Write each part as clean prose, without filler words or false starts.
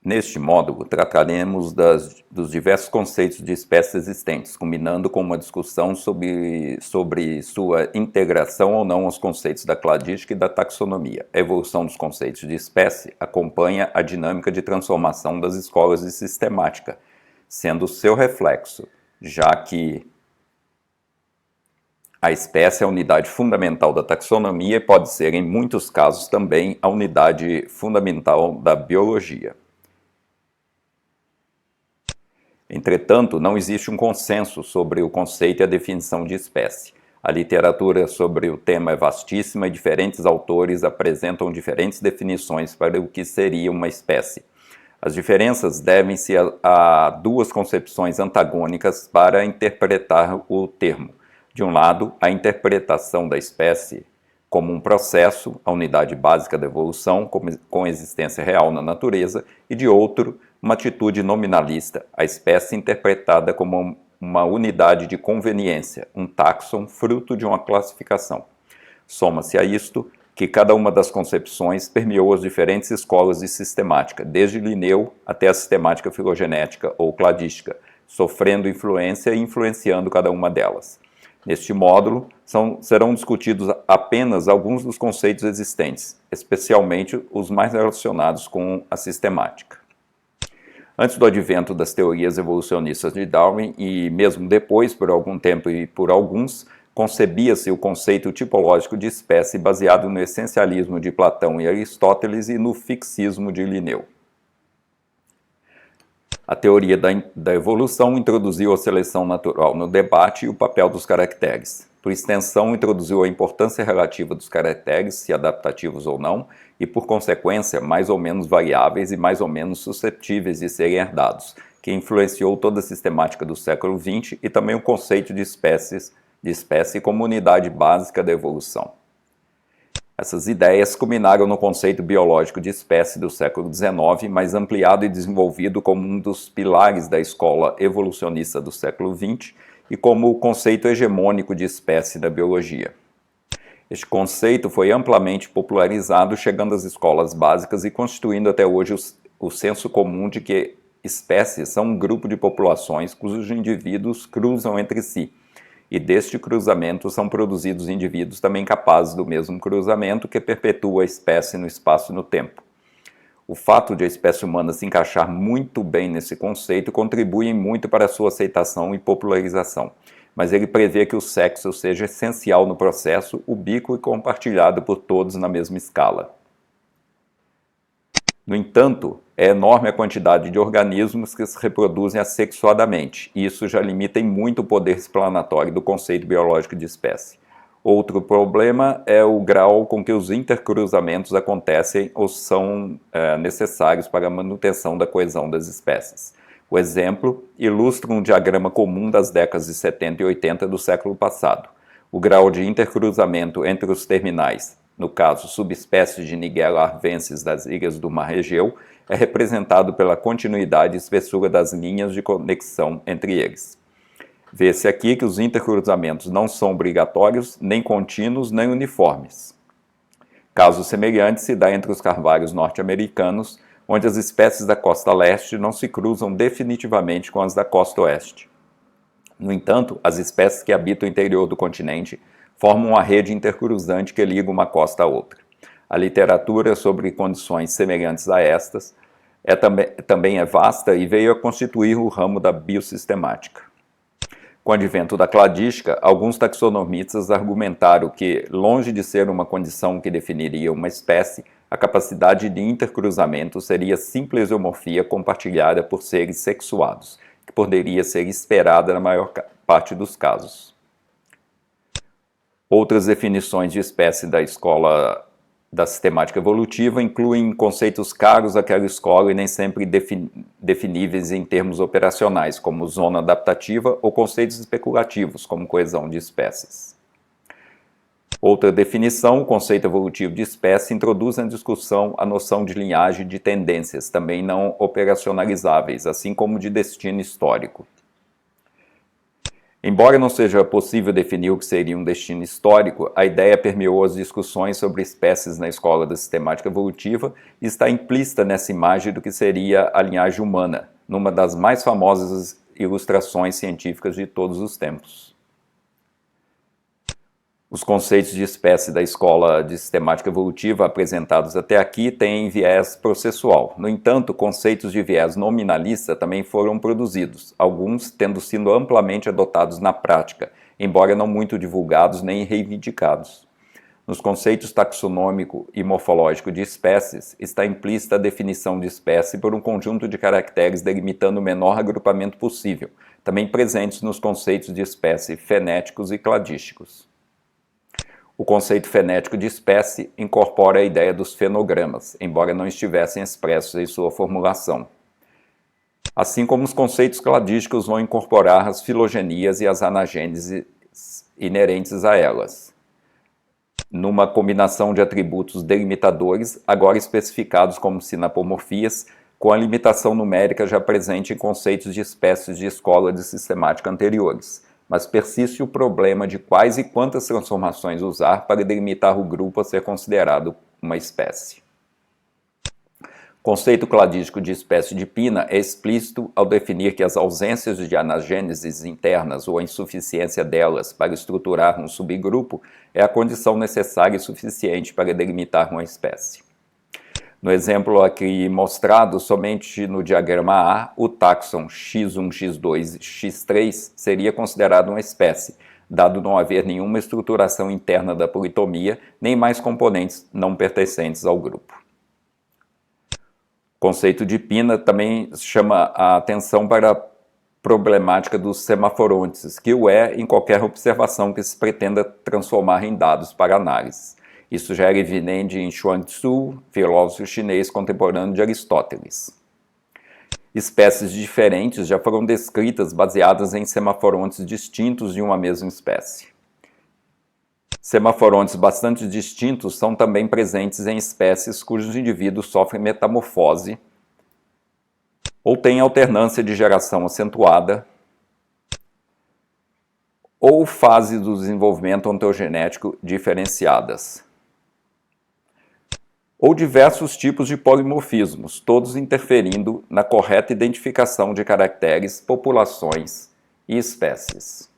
Neste módulo, trataremos dos diversos conceitos de espécies existentes, culminando com uma discussão sobre sua integração ou não aos conceitos da cladística e da taxonomia. A evolução dos conceitos de espécie acompanha a dinâmica de transformação das escolas de sistemática, sendo seu reflexo, já que a espécie é a unidade fundamental da taxonomia e pode ser, em muitos casos, também a unidade fundamental da biologia. Entretanto, não existe um consenso sobre o conceito e a definição de espécie. A literatura sobre o tema é vastíssima e diferentes autores apresentam diferentes definições para o que seria uma espécie. As diferenças devem-se a duas concepções antagônicas para interpretar o termo. De um lado, a interpretação da espécie como um processo, a unidade básica da evolução, com existência real na natureza, e de outro, uma atitude nominalista, a espécie interpretada como uma unidade de conveniência, um táxon fruto de uma classificação. Soma-se a isto que cada uma das concepções permeou as diferentes escolas de sistemática, desde Linneu até a sistemática filogenética ou cladística, sofrendo influência e influenciando cada uma delas. Neste módulo, serão discutidos apenas alguns dos conceitos existentes, especialmente os mais relacionados com a sistemática. Antes do advento das teorias evolucionistas de Darwin, e mesmo depois, por algum tempo e por alguns, concebia-se o conceito tipológico de espécie baseado no essencialismo de Platão e Aristóteles e no fixismo de Linneu. A teoria da evolução introduziu a seleção natural no debate e o papel dos caracteres. Por extensão, introduziu a importância relativa dos caracteres, se adaptativos ou não, e por consequência, mais ou menos variáveis e mais ou menos suscetíveis de serem herdados, que influenciou toda a sistemática do século XX e também o conceito de espécie como unidade básica da evolução. Essas ideias culminaram no conceito biológico de espécie do século XIX, mais ampliado e desenvolvido como um dos pilares da escola evolucionista do século XX e como o conceito hegemônico de espécie da biologia. Este conceito foi amplamente popularizado, chegando às escolas básicas e constituindo até hoje o senso comum de que espécies são um grupo de populações cujos indivíduos cruzam entre si, e deste cruzamento são produzidos indivíduos também capazes do mesmo cruzamento que perpetua a espécie no espaço e no tempo. O fato de a espécie humana se encaixar muito bem nesse conceito contribui muito para a sua aceitação e popularização, mas ele prevê que o sexo seja essencial no processo, ubíquo e compartilhado por todos na mesma escala. No entanto, é enorme a quantidade de organismos que se reproduzem assexuadamente, e isso já limita em muito o poder explanatório do conceito biológico de espécie. Outro problema é o grau com que os intercruzamentos acontecem ou são necessários para a manutenção da coesão das espécies. O exemplo ilustra um diagrama comum das décadas de 70 e 80 do século passado. O grau de intercruzamento entre os terminais, no caso subespécies de Nigella arvensis das ilhas do Mar Egeu, é representado pela continuidade e espessura das linhas de conexão entre eles. Vê-se aqui que os intercruzamentos não são obrigatórios, nem contínuos, nem uniformes. Caso semelhante se dá entre os carvalhos norte-americanos, onde as espécies da costa leste não se cruzam definitivamente com as da costa oeste. No entanto, as espécies que habitam o interior do continente formam uma rede intercruzante que liga uma costa a outra. A literatura sobre condições semelhantes a estas também é vasta e veio a constituir o ramo da biosistemática. Com o advento da cladística, alguns taxonomistas argumentaram que, longe de ser uma condição que definiria uma espécie, a capacidade de intercruzamento seria simples isomorfia compartilhada por seres sexuados, que poderia ser esperada na maior parte dos casos. Outras definições de espécie da escola da sistemática evolutiva incluem conceitos caros àquela escola e nem sempre definíveis em termos operacionais, como zona adaptativa, ou conceitos especulativos, como coesão de espécies. Outra definição, o conceito evolutivo de espécie, introduz na discussão a noção de linhagem de tendências, também não operacionalizáveis, assim como de destino histórico. Embora não seja possível definir o que seria um destino histórico, a ideia permeou as discussões sobre espécies na escola da sistemática evolutiva e está implícita nessa imagem do que seria a linhagem humana, numa das mais famosas ilustrações científicas de todos os tempos. Os conceitos de espécie da escola de sistemática evolutiva apresentados até aqui têm viés processual. No entanto, conceitos de viés nominalista também foram produzidos, alguns tendo sido amplamente adotados na prática, embora não muito divulgados nem reivindicados. Nos conceitos taxonômico e morfológico de espécies, está implícita a definição de espécie por um conjunto de caracteres delimitando o menor agrupamento possível, também presentes nos conceitos de espécie fenéticos e cladísticos. O conceito fenético de espécie incorpora a ideia dos fenogramas, embora não estivessem expressos em sua formulação. Assim como os conceitos cladísticos vão incorporar as filogenias e as anagêneses inerentes a elas, numa combinação de atributos delimitadores, agora especificados como sinapomorfias, com a limitação numérica já presente em conceitos de espécies de escola de sistemática anteriores. Mas persiste o problema de quais e quantas transformações usar para delimitar o grupo a ser considerado uma espécie. O conceito cladístico de espécie de pina é explícito ao definir que as ausências de anagêneses internas ou a insuficiência delas para estruturar um subgrupo é a condição necessária e suficiente para delimitar uma espécie. No exemplo aqui mostrado, somente no diagrama A, o táxon X1, X2 e X3 seria considerado uma espécie, dado não haver nenhuma estruturação interna da politomia, nem mais componentes não pertencentes ao grupo. O conceito de pina também chama a atenção para a problemática dos semaforontes, que o é em qualquer observação que se pretenda transformar em dados para análise. Isso já era evidente em Chuang-Tzu, filósofo chinês contemporâneo de Aristóteles. Espécies diferentes já foram descritas baseadas em semaforontes distintos de uma mesma espécie. Semaforontes bastante distintos são também presentes em espécies cujos indivíduos sofrem metamorfose ou têm alternância de geração acentuada ou fases do desenvolvimento ontogenético diferenciadas, ou diversos tipos de polimorfismos, todos interferindo na correta identificação de caracteres, populações e espécies.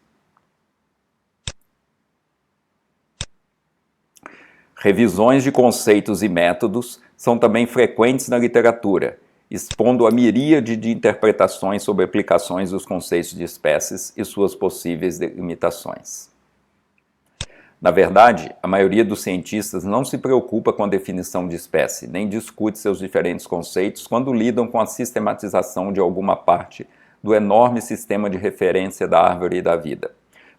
Revisões de conceitos e métodos são também frequentes na literatura, expondo a miríade de interpretações sobre aplicações dos conceitos de espécies e suas possíveis delimitações. Na verdade, a maioria dos cientistas não se preocupa com a definição de espécie, nem discute seus diferentes conceitos quando lidam com a sistematização de alguma parte do enorme sistema de referência da árvore da vida.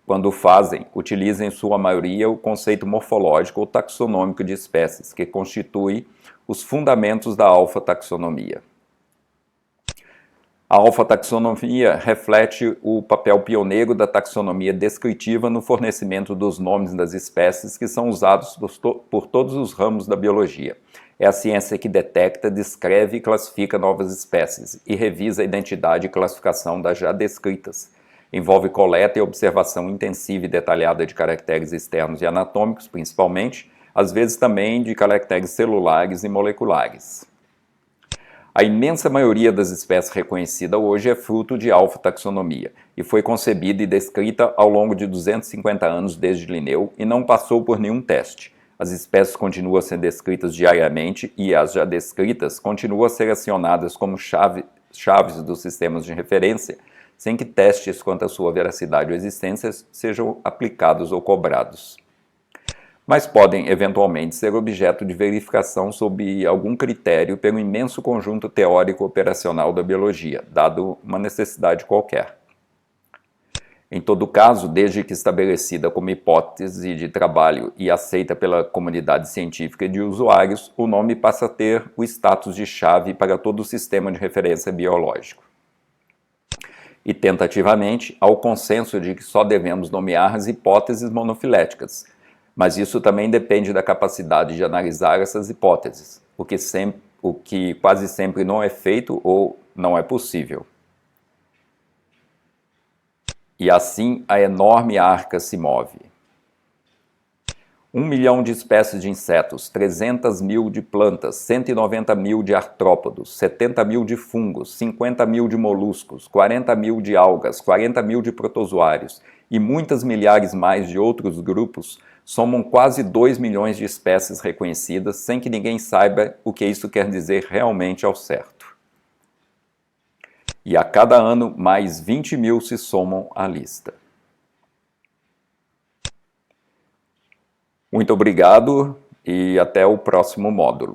Quando o fazem, utilizam em sua maioria o conceito morfológico ou taxonômico de espécies, que constitui os fundamentos da alfa-taxonomia. A alfa-taxonomia reflete o papel pioneiro da taxonomia descritiva no fornecimento dos nomes das espécies que são usados por todos os ramos da biologia. É a ciência que detecta, descreve e classifica novas espécies e revisa a identidade e classificação das já descritas. Envolve coleta e observação intensiva e detalhada de caracteres externos e anatômicos, principalmente, às vezes também de caracteres celulares e moleculares. A imensa maioria das espécies reconhecidas hoje é fruto de alfa-taxonomia e foi concebida e descrita ao longo de 250 anos desde Linneu e não passou por nenhum teste. As espécies continuam a ser descritas diariamente e as já descritas continuam a ser acionadas como chaves dos sistemas de referência, sem que testes quanto à sua veracidade ou existência sejam aplicados ou cobrados. Mas podem, eventualmente, ser objeto de verificação sob algum critério pelo imenso conjunto teórico operacional da biologia, dado uma necessidade qualquer. Em todo caso, desde que estabelecida como hipótese de trabalho e aceita pela comunidade científica e de usuários, o nome passa a ter o status de chave para todo o sistema de referência biológico. E, tentativamente, há o consenso de que só devemos nomear as hipóteses monofiléticas, mas isso também depende da capacidade de analisar essas hipóteses, o que quase sempre não é feito ou não é possível. E assim a enorme arca se move. 1 milhão de espécies de insetos, 300 mil de plantas, 190 mil de artrópodos, 70 mil de fungos, 50 mil de moluscos, 40 mil de algas, 40 mil de protozoários e muitas milhares mais de outros grupos somam quase 2 milhões de espécies reconhecidas, sem que ninguém saiba o que isso quer dizer realmente ao certo. E a cada ano, mais 20 mil se somam à lista. Muito obrigado e até o próximo módulo.